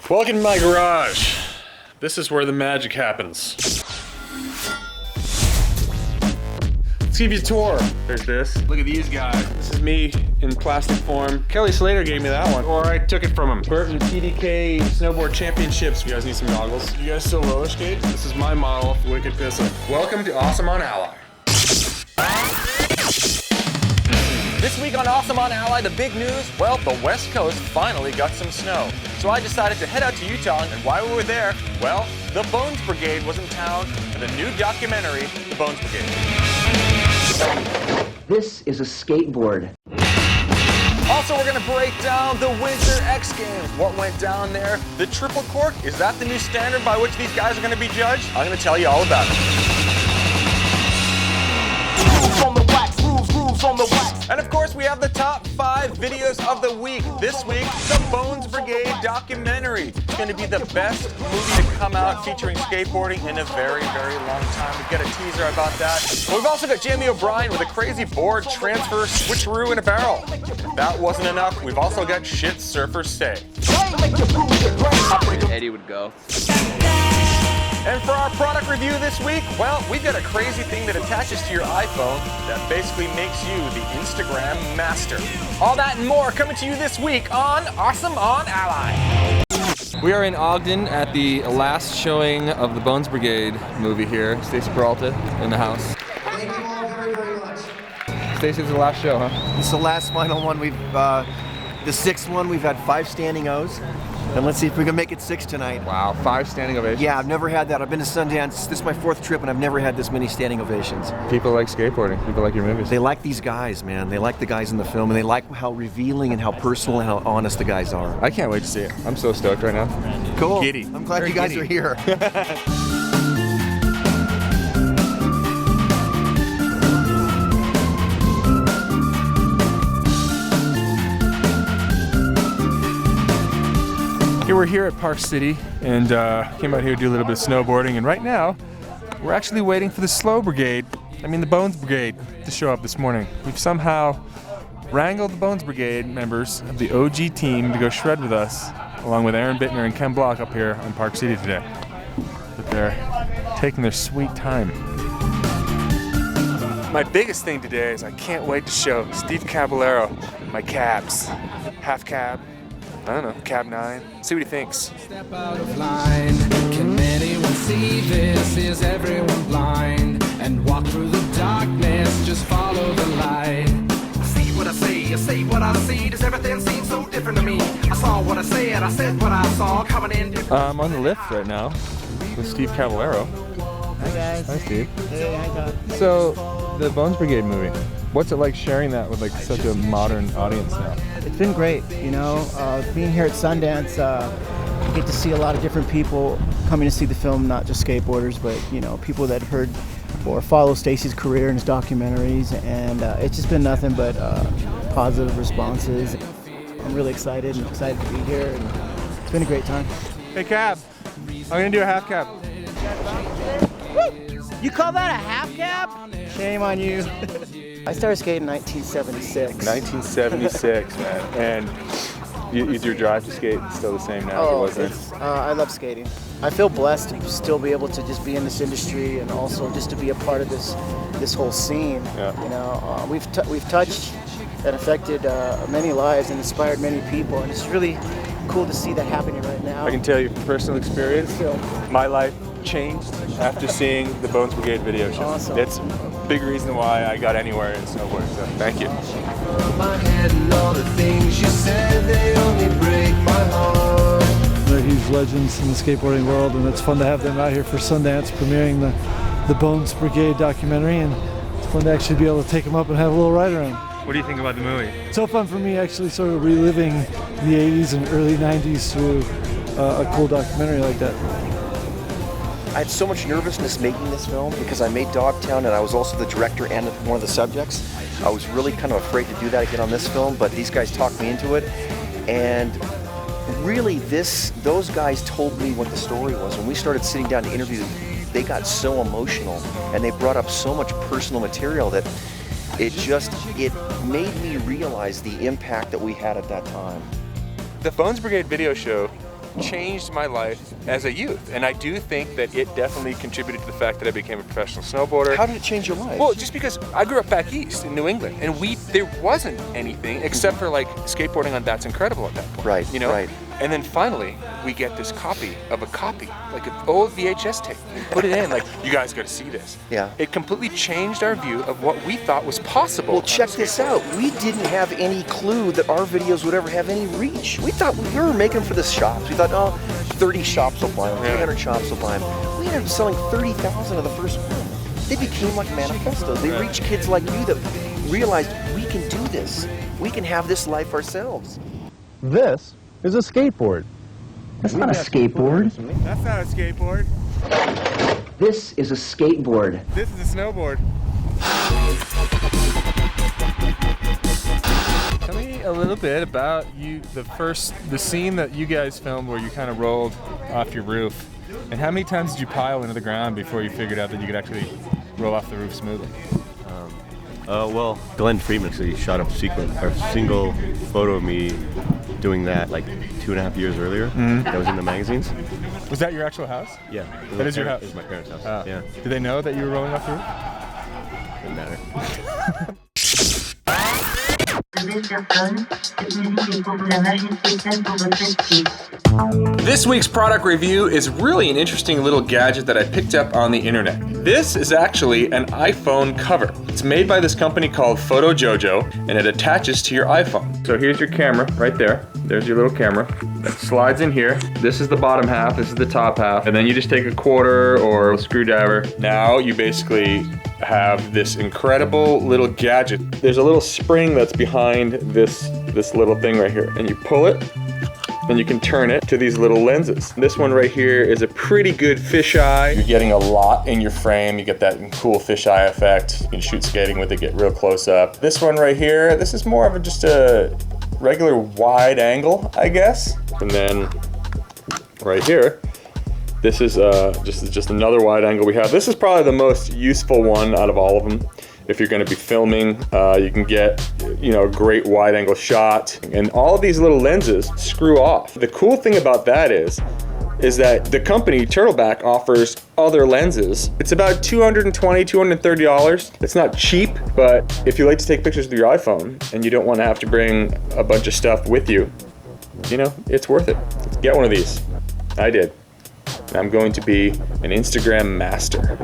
Welcome to my garage. This is where the magic happens. Let's give you a tour. There's this. Look at these guys. This is me in plastic form. Kelly Slater gave me that one, or I took it from him. Burton PDK Snowboard Championships. You guys need some goggles? You guys still roller skate? This is my model, Wicked Pissa. Welcome to Awesome on Alli. This week on Awesome on Alli, the big news, well, the West Coast finally got some snow. So I decided to head out to Utah, and while we were there, well, the Bones Brigade was in town for the new documentary, The Bones Brigade. This is a skateboard. Also, we're gonna break down the Winter X Games. What went down there? The triple cork, is that the new standard by which these guys are gonna be judged? I'm gonna tell you all about it. And of course, we have the top 5 videos of the week. This week, the Bones Brigade documentary. It's going to be the best movie to come out featuring skateboarding in a very, very long time. We've got a teaser about that. But we've also got Jamie O'Brien with a crazy board transfer switcheroo in a barrel. If that wasn't enough, we've also got shit surfers say. Eddie would go. And for our product review this week, well, we've got a crazy thing that attaches to your iPhone that basically makes you the Instagram master. All that and more coming to you this week on Awesome on Alli. We are in Ogden at the last showing of the Bones Brigade movie here. Stacey Peralta in the house. Thank you all very, very much. Stacey, this is the last show, huh? This is the last final one. We've the 6th one. We've had 5 standing O's. And let's see if we can make it 6 tonight. Wow, 5 standing ovations. Yeah, I've never had that. I've been to Sundance. This is my 4th trip, and I've never had this many standing ovations. People like skateboarding. People like your movies. They like these guys, man. They like the guys in the film, and they like how revealing and how personal and how honest the guys are. I can't wait to see it. I'm so stoked right now. Cool. Giddy. I'm glad Very you guys giddy. are here. Okay, we're here at Park City and came out here to do a little bit of snowboarding, and right now we're actually waiting for the the Bones Brigade to show up this morning. We've somehow wrangled the Bones Brigade members of the OG team to go shred with us, along with Aaron Bittner and Ken Block up here in Park City today. But they're taking their sweet time. My biggest thing today is I can't wait to show Steve Caballero my cabs. Half cab, I don't know, cab 9. See what he thinks. Step out of line. Can anyone see this? Is everyone blind? And walk through the darkness, just follow the light. See what I say what I see. Does everything seem so different to me? I saw what I said what I saw coming in different. I'm on the lift right now with Steve Caballero. Hi guys. Hi Steve. Hey, hi Todd. So, the Bones Brigade movie, what's it like sharing that with like such a modern audience now? It's been great, you know, being here at Sundance, you get to see a lot of different people coming to see the film, not just skateboarders, but, you know, people that heard or follow Stacey's career and his documentaries, and it's just been nothing but positive responses. I'm really excited to be here, and it's been a great time. Hey cab, I'm gonna do a half cab. You call that a half cab? Shame on you. I started skating in 1976. 1976, man. And is your drive to skate still the same now as it was then? I love skating. I feel blessed to still be able to just be in this industry and also just to be a part of this whole scene. Yeah. You know, we've touched and affected many lives and inspired many people, and it's really cool to see that happening right now. I can tell you from personal experience, my life changed after seeing the Bones Brigade video show. Awesome. It's a big reason why I got anywhere in snowboarding, so thank you. My head and all the things you said, they only break my heart. They're huge legends in the skateboarding world, and it's fun to have them out here for Sundance premiering the Bones Brigade documentary, and it's fun to actually be able to take them up and have a little ride around. What do you think about the movie? So fun for me actually sort of reliving the 80s and early 90s through a cool documentary like that. I had so much nervousness making this film because I made Dogtown and I was also the director and one of the subjects. I was really kind of afraid to do that again on this film, but these guys talked me into it. And really those guys told me what the story was. When we started sitting down to interview them, they got so emotional and they brought up so much personal material that it made me realize the impact that we had at that time. The Bones Brigade video show changed my life as a youth, and I do think that it definitely contributed to the fact that I became a professional snowboarder. How did it change your life? Well, just because I grew up back east in New England, and there wasn't anything except for like skateboarding on That's Incredible at that point. Right, you know? right. And then finally, we get this copy of a copy, like an old VHS tape. We put it in, like, you guys got to see this. Yeah. It completely changed our view of what we thought was possible. Well, check this out. We didn't have any clue that our videos would ever have any reach. We thought we were making them for the shops. We thought, oh, 30 shops will buy them, 300 shops will buy them. We ended up selling 30,000 of the first one. They became like manifestos. They reached kids like you that realized we can do this. We can have this life ourselves. This is a skateboard. That's not a skateboard. That's not a skateboard. This is a skateboard. This is a snowboard. Tell me a little bit about the scene that you guys filmed where you kind of rolled off your roof. And how many times did you pile into the ground before you figured out that you could actually roll off the roof smoothly? Well, Glenn Friedman actually shot a single photo of me doing that like 2.5 years earlier. That was in the magazines. Was that your actual house? Yeah. That is your house? It was my parents' house. Yeah. Did they know that you were rolling off the roof? Didn't matter. This week's product review is really an interesting little gadget that I picked up on the internet. This is actually an iPhone cover. It's made by this company called Photo Jojo, and it attaches to your iPhone. So here's your camera right there. There's your little camera. That slides in here. This is the bottom half, this is the top half, and then you just take a quarter or a screwdriver. Now you basically have this incredible little gadget. There's a little spring that's behind this little thing right here, and you pull it, and you can turn it to these little lenses. This one right here is a pretty good fisheye. You're getting a lot in your frame. You get that cool fisheye effect. You can shoot skating with it, get real close up. This one right here, this is more of just a regular wide angle, I guess. And then right here, this is just another wide angle we have. This is probably the most useful one out of all of them. If you're going to be filming, you can get, a great wide angle shot. And all of these little lenses screw off. The cool thing about that is that the company Turtleback offers other lenses. It's about $220, $230. It's not cheap, but if you like to take pictures with your iPhone and you don't want to have to bring a bunch of stuff with you, it's worth it. Get one of these. I did. I'm going to be an Instagram master.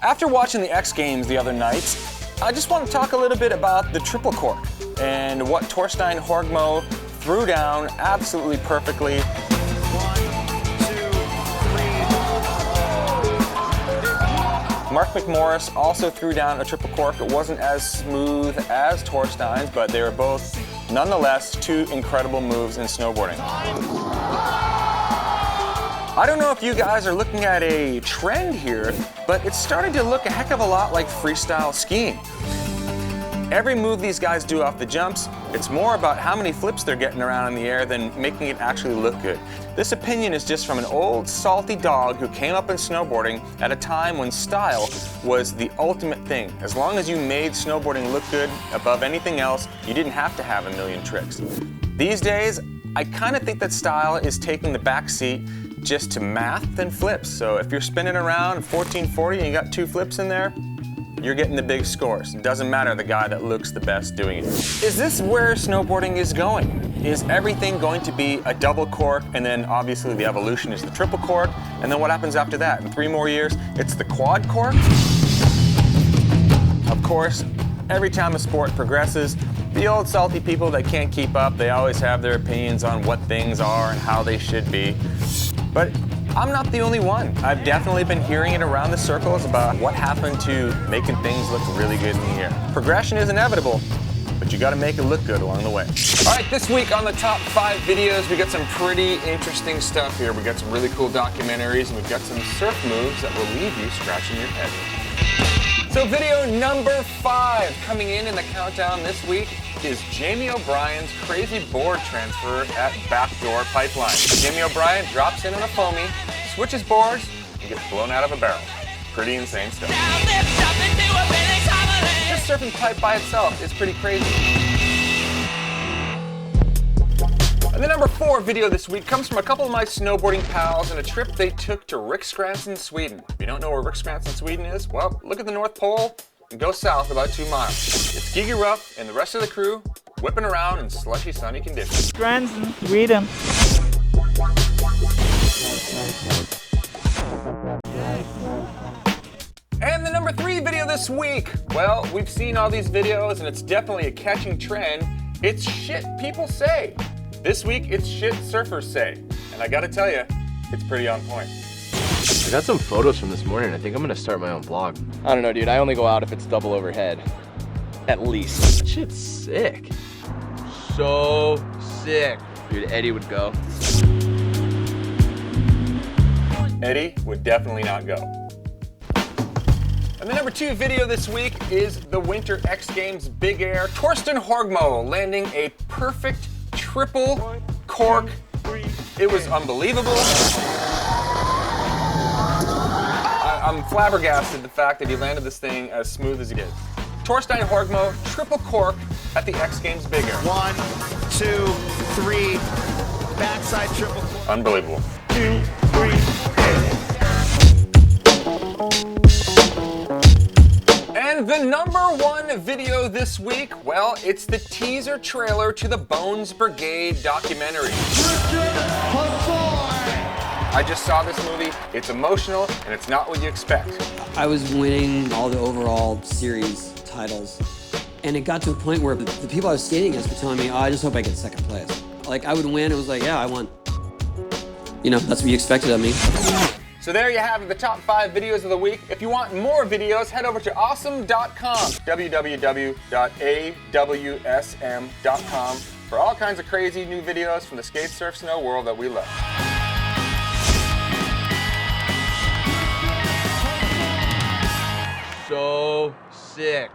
After watching the X Games the other night, I just want to talk a little bit about the triple cork and what Torstein Horgmo threw down absolutely perfectly. 1, 2, 3. Mark McMorris also threw down a triple cork. It wasn't as smooth as Torstein's, but they were both, nonetheless, two incredible moves in snowboarding. I don't know if you guys are looking at a trend here, but it's starting to look a heck of a lot like freestyle skiing. Every move these guys do off the jumps, it's more about how many flips they're getting around in the air than making it actually look good. This opinion is just from an old salty dog who came up in snowboarding at a time when style was the ultimate thing. As long as you made snowboarding look good above anything else, you didn't have to have a million tricks. These days, I kind of think that style is taking the back seat just to math and flips. So if you're spinning around 1440 and you got 2 flips in there, you're getting the big scores. It doesn't matter the guy that looks the best doing it. Is this where snowboarding is going? Is everything going to be a double cork, and then obviously the evolution is the triple cork, and then what happens after that? In 3 more years, it's the quad cork? Of course, every time a sport progresses, the old salty people that can't keep up, they always have their opinions on what things are and how they should be. But I'm not the only one. I've definitely been hearing it around the circles about what happened to making things look really good in the air. Progression is inevitable, but you gotta make it look good along the way. All right, this week on the top 5 videos, we got some pretty interesting stuff here. We got some really cool documentaries, and we've got some surf moves that will leave you scratching your head. So video number 5 coming in the countdown this week is Jamie O'Brien's crazy board transfer at Backdoor Pipeline. Jamie O'Brien drops in on a foamy, switches boards, and gets blown out of a barrel. Pretty insane stuff. Just surfing pipe by itself is pretty crazy. And the number 4 video this week comes from a couple of my snowboarding pals and a trip they took to Riksgränsen, Sweden. If you don't know where Riksgränsen, Sweden is, well, look at the North Pole and go south about 2 miles. It's Gigi Ruff and the rest of the crew whipping around in slushy, sunny conditions. Riksgränsen, Sweden. And the number 3 video this week, well, we've seen all these videos and it's definitely a catching trend. It's shit people say. This week, it's shit surfers say. And I gotta tell you, it's pretty on point. I got some photos from this morning. I think I'm gonna start my own blog. I don't know, dude. I only go out if it's double overhead. At least. That shit's sick. So sick. Dude, Eddie would go. Eddie would definitely not go. And the number 2 video this week is the Winter X Games Big Air. Torsten Horgmo landing a perfect triple cork. It was unbelievable. I'm flabbergasted the fact that he landed this thing as smooth as he did. Torstein Horgmo, triple cork at the X Games Big Air. 1, 2, 3, backside triple cork. Unbelievable. 2, 3. And the number 1 video this week, well, it's the teaser trailer to the Bones Brigade documentary. I just saw this movie. It's emotional, and it's not what you expect. I was winning all the overall series titles, and it got to a point where the people I was skating against were telling me, oh, I just hope I get second place. Like, I would win, it was like, yeah, I won. You know, that's what you expected of me. So there you have it, the top 5 videos of the week. If you want more videos, head over to awesome.com, www.awsm.com, for all kinds of crazy new videos from the skate, surf, snow world that we love. So sick.